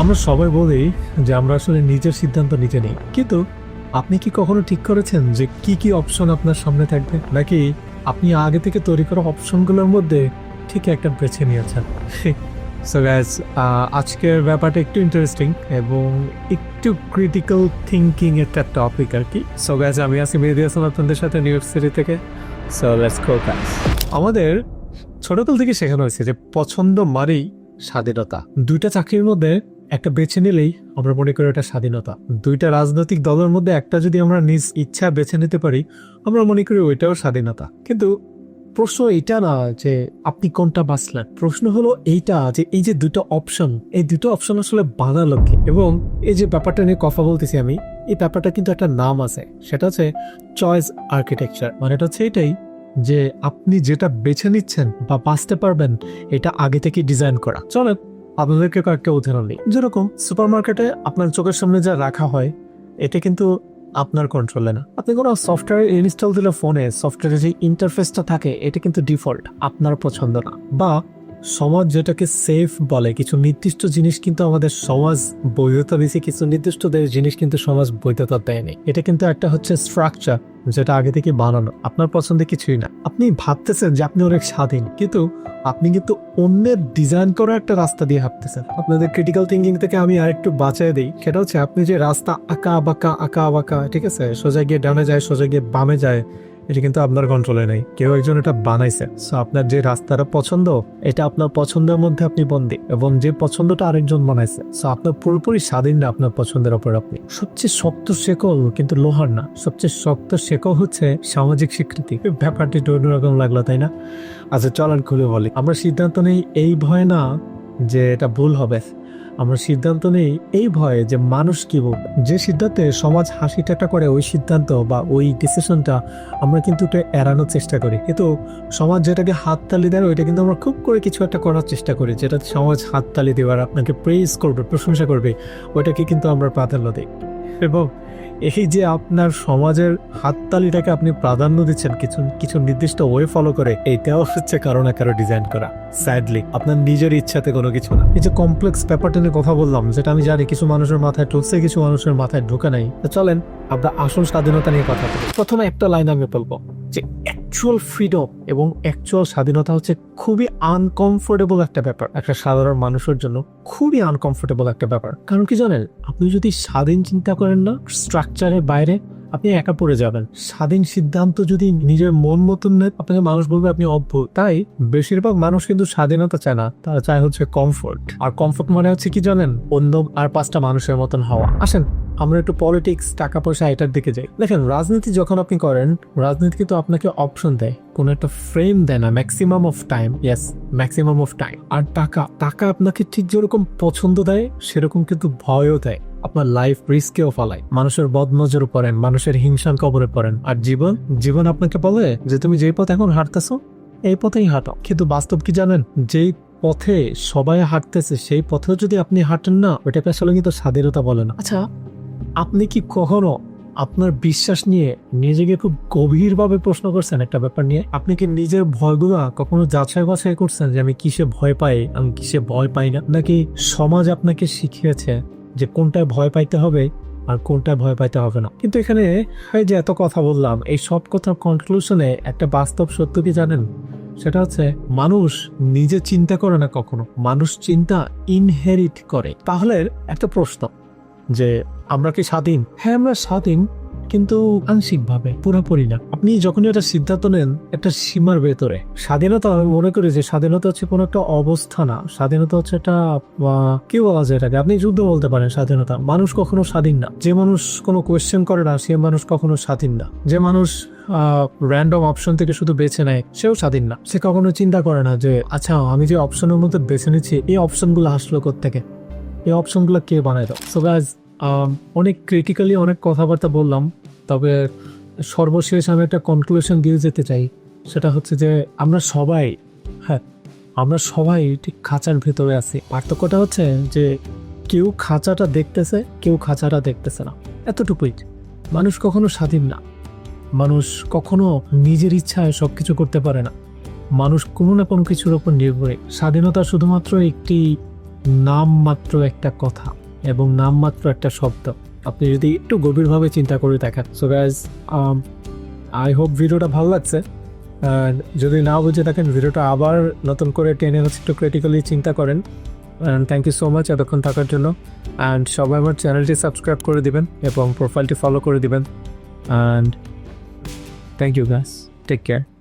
আমরা সবাই বলি যে আমরা আসলে নিজের সিদ্ধান্ত নিজে নিই, কিন্তু আপনি কি কখনো ঠিক করেছেন যে কি কি অপশন আপনার সামনে থাকবে, নাকি আপনি আগে থেকে তৈরি করা অপশনগুলোর মধ্যে ঠিক একটা বেছে নিয়েছেন? সো গাইস, আজকের ব্যাপারটা একটু ইন্টারেস্টিং এবং একটু ক্রিটিক্যাল থিঙ্কিং একটা টপিক আর কি। সো গাইস, আমি আজকে বেরিয়ে দিয়েছিলাম আপনাদের সাথে নিউ ইয়র্ক সিটি থেকে। So let's go guys. আমাদের ছোটকাল থেকে শেখানো হয়েছে যে পছন্দ মানেই স্বাধীনতা। দুইটা চাকরির মধ্যে একটা বেছে নিলেই আমরা মনে করি এটা স্বাধীনতা। দুইটা রাজনৈতিক দলের মধ্যে একটা যদি আমরা নিজ ইচ্ছা বেছে নিতে পারি, আমরা মনে করি ওইটাও স্বাধীনতা। কিন্তু প্রশ্ন এটা না যে আপনি কোনটা বাছলেন, প্রশ্ন হলো এইটা যে এই যে দুটো অপশন, এই দুটো অপশন আসলে বানালো কে? এবং এই যে ব্যাপারটা নিয়ে কথা বলতেছি আমি, এই ব্যাপারটা কিন্তু একটা নাম আছে, সেটা হচ্ছে চয়েস আর্কিটেকচার। মানে এটা হচ্ছে এটাই যে আপনি যেটা বেছে নিচ্ছেন বা বাঁচতে পারবেন, এটা আগে থেকে ডিজাইন করা। চলেন আপনাদেরকে কয়েকটা উদাহরণ দিই। যেরকম সুপারমার্কেটে আপনার চোখের সামনে যা রাখা হয়, এটা কিন্তু আপনার কন্ট্রোলে না। আপনি কোনো সফটওয়্যার ইনস্টল দিলে ফোনে সফটওয়্যারের যে ইন্টারফেসটা থাকে, এটা কিন্তু ডিফল্ট, আপনার পছন্দ না। বা সমাজ যেটাকে সেফ বলে, কিছু নির্দিষ্ট জিনিস কিন্তু আমাদের সমাজ বৈধতা দিয়েছে, কিছু নির্দিষ্ট জিনিস কিন্তু সমাজ বৈধতা দেয়নি। এটা কিন্তু একটা হচ্ছে স্ট্রাকচার যেটা আগে থেকে বানানো, আপনার পছন্দে কিছুই না। আপনি ভাবতেছেন যে আপনি অনেক স্বাধীন, কিন্তু আপনি কিন্তু অন্যের ডিজাইন করা একটা রাস্তা দিয়ে হাঁটতেছেন। আপনাদের ক্রিটিক্যাল থিঙ্কিং থেকে আমি আরেকটু বাঁচাই দিই, সেটা হচ্ছে আপনি যে রাস্তা আঁকা বাঁকা, ঠিক আছে, সোজা গিয়ে ডানে যায়, সোজা গিয়ে বামে যায়, এটা কিন্তু আপনার কন্ট্রোলে নেই, কেউ একজন এটা বানাইছে। সো আপনার যে রাস্তাটা পছন্দ, এটা আপনার পছন্দের মধ্যে আপনি বন্দী, এবং যে পছন্দটা আরেকজন বানাইছে। সো আপনার পুরোপুরি স্বাধীন না আপনার পছন্দের ওপর। আপনি সবচেয়ে শক্ত শেকল কিন্তু লোহার না, সবচেয়ে শক্ত শেকল হচ্ছে সামাজিক স্বীকৃতি। ব্যাপারটি একটু অন্যরকম লাগলো, তাই না? আচ্ছা চলেন খুলে বলি। আমরা সিদ্ধান্ত নেই এই ভয় না যে এটা ভুল হবে, আমরা সিদ্ধান্ত নেই এই ভয়ে যে মানুষ কি বলবে। যে সিদ্ধান্তে সমাজ হাসি ঠাট্টা করে, ওই সিদ্ধান্ত বা ওই ডিসিশনটা আমরা কিন্তু এটা এড়ানোর চেষ্টা করি। কিন্তু সমাজ যেটাকে হাততালি দেয়, ওইটা কিন্তু আমরা খুব করে কিছু একটা করার চেষ্টা করি, যেটা সমাজ হাততালি দেওয়ার, আপনাকে প্রেজ করবে, প্রশংসা করবে, ওইটাকে কিন্তু আমরা প্রাধান্য দিই। এবং এই যে আপনার সমাজের হাততালিটাকে আপনি প্রাধান্য দিচ্ছেন কিছু কিছু নির্দিষ্ট ওয়ে ফলো করে, এইটাও হচ্ছে কারো না কারো ডিজাইন করা। স্যাডলি আপনার নিজের ইচ্ছাতে কোনো কিছু না। এই যে কমপ্লেক্স ব্যাপারটা নিয়ে কথা বললাম, যেটা আমি জানি কিছু মানুষের মাথায় ঢুকছে, কিছু মানুষের মাথায় ঢুকে নাই। তো চলেন আমরা আসল স্বাধীনতা নিয়ে কথা বলি। প্রথমে একটা লাইন আমি বলবো যে অ্যাকচুয়াল ফ্রিডম এবং অ্যাকচুয়াল স্বাধীনতা হচ্ছে খুবই আনকমফোর্টেবল একটা ব্যাপার, একটা সাধারণ মানুষের জন্য খুবই আনকমফোর্টেবল একটা ব্যাপার। কারণ কি জানেন, আপনি যদি স্বাধীন চিন্তা করেন না, স্ট্রাকচারের বাইরে, আপনি একা পড়ে যাবেন। স্বাধীন সিদ্ধান্ত যদি নিজের মন মতন নেন, আপনাকে মানুষ বলবে আপনি অদ্ভুত। তাই বেশিরভাগ মানুষ কিন্তু স্বাধীনতা চায় না, তারা চায় হচ্ছে কমফোর্ট। আর কমফোর্ট মানে হচ্ছে কি জানেন, অন্য আর পাঁচটা মানুষের মতন হওয়া। আসেন আমরা একটু পলিটিক্স, টাকা পয়সা, এটার দিকে যাই। দেখেন, রাজনীতি যখন আপনি করেন, রাজনীতি কিন্তু আপনাকে অপশন দেয়, কোন একটা ফ্রেম দেয় না, maximum of time. Yes, maximum of time. আর টাকা আপনাকে ঠিক যেরকম পছন্দ দেয়, সেরকম কিন্তু ভয়ও দেয়, আপনার লাইফ রিস্কেও ফেলায়, মানুষের বদনজরে পড়েন, মানুষের হিংসার কবরে পড়েন। আর জীবন আপনাকে বলে যে তুমি যেই পথ এখন হাঁটতেছো, এই পথেই হাঁটো। কিন্তু বাস্তব কি জানেন, যেই পথে সবাই হাঁটতেছে, সেই পথেও যদি আপনি হাঁটেন না, ওইটাকে আসলে কিন্তু স্বাধীনতা বলে না। আচ্ছা, আপনি কি কখনো আপনার বিশ্বাস নিয়ে নিজেকে খুব গভীরভাবে প্রশ্ন করছেন একটা ব্যাপার নিয়ে? আপনি কি নিজের ভয়গুলা কখনো যাচাই বাছাই করছেন যে আমি কিসে ভয় পাই, আমি কিসে ভয় পাই না? নাকি সমাজ আপনাকে শিখিয়েছে যে কোনটায় ভয় পাইতে হবে আর কোনটায় ভয় পাইতে হবে না? কিন্তু এখানে এই যে এত কথা বললাম, এই সব কথার কনক্লুশনে একটা বাস্তব সত্য কি জানেন, সেটা হচ্ছে মানুষ নিজে চিন্তা করে না কখনো, মানুষ চিন্তা ইনহেরিট করে। তাহলে একটা প্রশ্ন যে আমরা কি স্বাধীন? হ্যাঁ, আমরা স্বাধীন, কিন্তু আংশিকভাবে, পুরোপুরি না। আপনি যখনই একটা সিদ্ধান্ত নেন একটা সীমার ভেতরে। স্বাধীনতা, আমি মনে করি যে স্বাধীনতা হচ্ছে কোনো একটা অবস্থা না, স্বাধীনতা হচ্ছে একটা কি বলা যায় এটাকে, আপনি যুদ্ধ বলতে পারেন স্বাধীনতা। মানুষ কখনো স্বাধীন না। যে মানুষ কোনো কোয়েশ্চেন করে না, সে মানুষ কখনো স্বাধীন না। যে মানুষ র্যান্ডম অপশন থেকে শুধু বেছে নেয়, সেও স্বাধীন না। সে কখনো চিন্তা করে না যে আচ্ছা, আমি যে অপশনের মধ্যে বেছে নিচ্ছি, এই অপশনগুলো আসলো কোত্থেকে, এই অপশনগুলো কে বানায় দাও। সো গাইস, অনেক ক্রিটিক্যালি অনেক কথাবার্তা বললাম, তবে সর্বশেষ আমি একটা কনক্লুশন দিয়ে যেতে চাই। সেটা হচ্ছে যে আমরা সবাই ঠিক খাঁচার ভেতরে আছি। পার্থক্যটা হচ্ছে যে কেউ খাঁচাটা দেখতেছে, কেউ খাঁচাটা দেখতেছে না, এতটুকুই। মানুষ কখনো স্বাধীন না, মানুষ কখনো নিজের ইচ্ছায় সবকিছু করতে পারে না, মানুষ কোনো না কোনো কিছুর উপর নির্ভরে। স্বাধীনতা শুধুমাত্র একটি নাম মাত্র একটা কথা এবং নাম মাত্র একটা শব্দ। আপনি যদি একটু গভীরভাবে চিন্তা করে দেখেন। সো গাইজ, আই হোপ ভিডিওটা ভালো লাগছে। And যদি না বুঝে থাকেন, ভিডিওটা আবার নতুন করে টেনে হচ্ছে একটু ক্রিটিক্যালি চিন্তা করেন। And thank you so much এতক্ষণ থাকার জন্য। অ্যান্ড সবাই আমার চ্যানেলটি সাবস্ক্রাইব করে দিবেন এবং প্রোফাইলটি ফলো করে দিবেন। And thank you guys, take care.